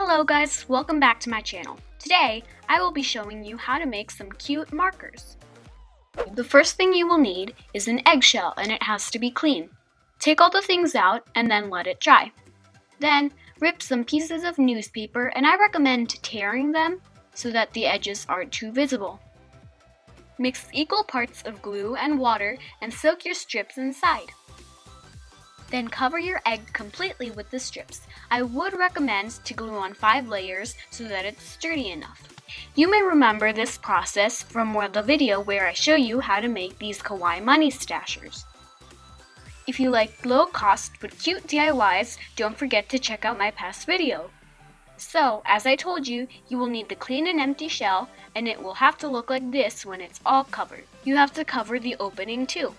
Hello guys, welcome back to my channel. Today, I will be showing you how to make some cute markers. The first thing you will need is an eggshell and it has to be clean. Take all the things out and then let it dry. Then, rip some pieces of newspaper and I recommend tearing them so that the edges aren't too visible. Mix equal parts of glue and water and soak your strips inside. Then cover your egg completely with the strips. I would recommend to glue on 5 layers so that it's sturdy enough. You may remember this process from the video where I show you how to make these kawaii money stashers. If you like low cost but cute DIYs, don't forget to check out my past video. So, as I told you, you will need the clean and empty shell and it will have to look like this when it's all covered. You have to cover the opening too.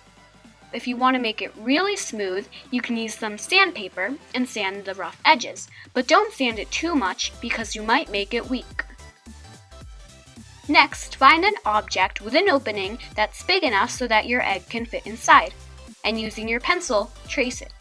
If you want to make it really smooth, you can use some sandpaper and sand the rough edges, but don't sand it too much because you might make it weak. Next, find an object with an opening that's big enough so that your egg can fit inside, and using your pencil, trace it.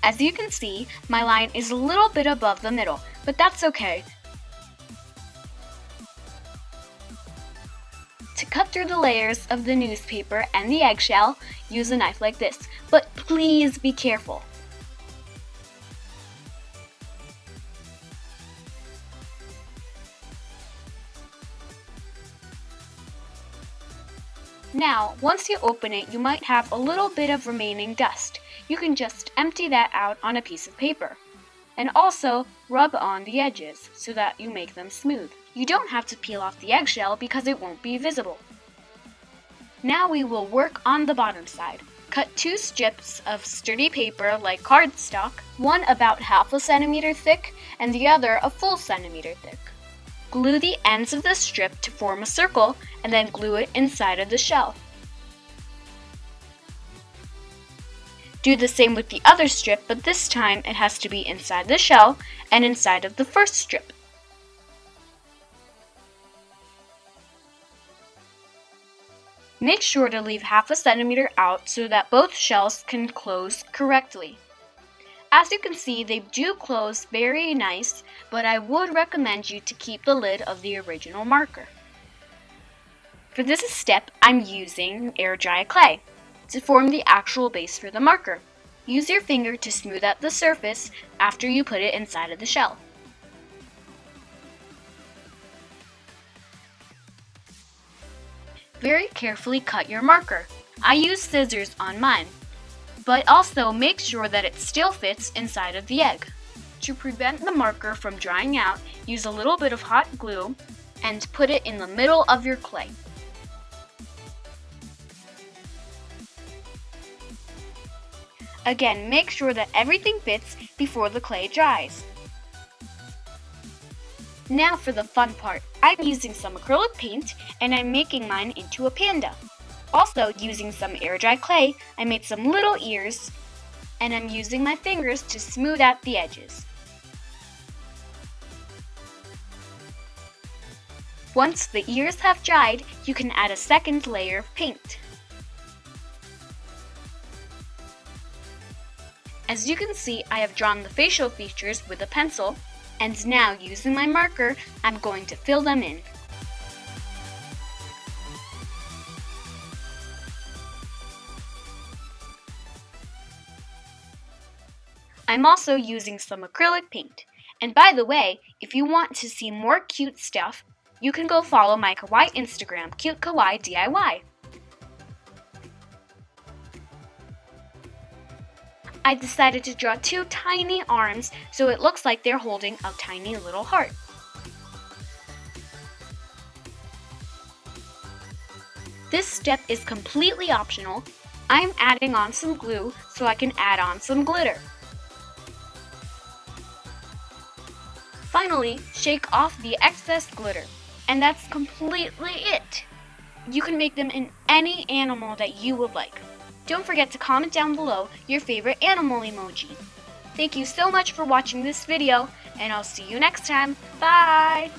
As you can see, my line is a little bit above the middle, but that's okay. To cut through the layers of the newspaper and the eggshell, use a knife like this, but please be careful. Now, once you open it, you might have a little bit of remaining dust. You can just empty that out on a piece of paper. And also, rub on the edges so that you make them smooth. You don't have to peel off the eggshell because it won't be visible. Now we will work on the bottom side. Cut 2 strips of sturdy paper like cardstock, one about ½ centimeter thick and the other a full centimeter thick. Glue the ends of the strip to form a circle and then glue it inside of the shell. Do the same with the other strip, but this time it has to be inside the shell and inside of the first strip. Make sure to leave ½ centimeter out so that both shells can close correctly. As you can see, they do close very nice, but I would recommend you to keep the lid of the original marker. For this step, I'm using air dry clay to form the actual base for the marker. Use your finger to smooth out the surface after you put it inside of the shell. Very carefully cut your marker. I use scissors on mine, but also make sure that it still fits inside of the egg. To prevent the marker from drying out, use a little bit of hot glue and put it in the middle of your clay. Again, make sure that everything fits before the clay dries. Now for the fun part. I'm using some acrylic paint and I'm making mine into a panda. Also, using some air dry clay, I made some little ears and I'm using my fingers to smooth out the edges. Once the ears have dried, you can add a second layer of paint. As you can see, I have drawn the facial features with a pencil, and now using my marker, I'm going to fill them in. I'm also using some acrylic paint. And by the way, if you want to see more cute stuff, you can go follow my kawaii Instagram, Cute Kawaii DIY. I decided to draw 2 tiny arms so it looks like they're holding a tiny little heart. This step is completely optional. I'm adding on some glue so I can add on some glitter. Finally, shake off the excess glitter. And that's completely it. You can make them in any animal that you would like. Don't forget to comment down below your favorite animal emoji. Thank you so much for watching this video, and I'll see you next time. Bye!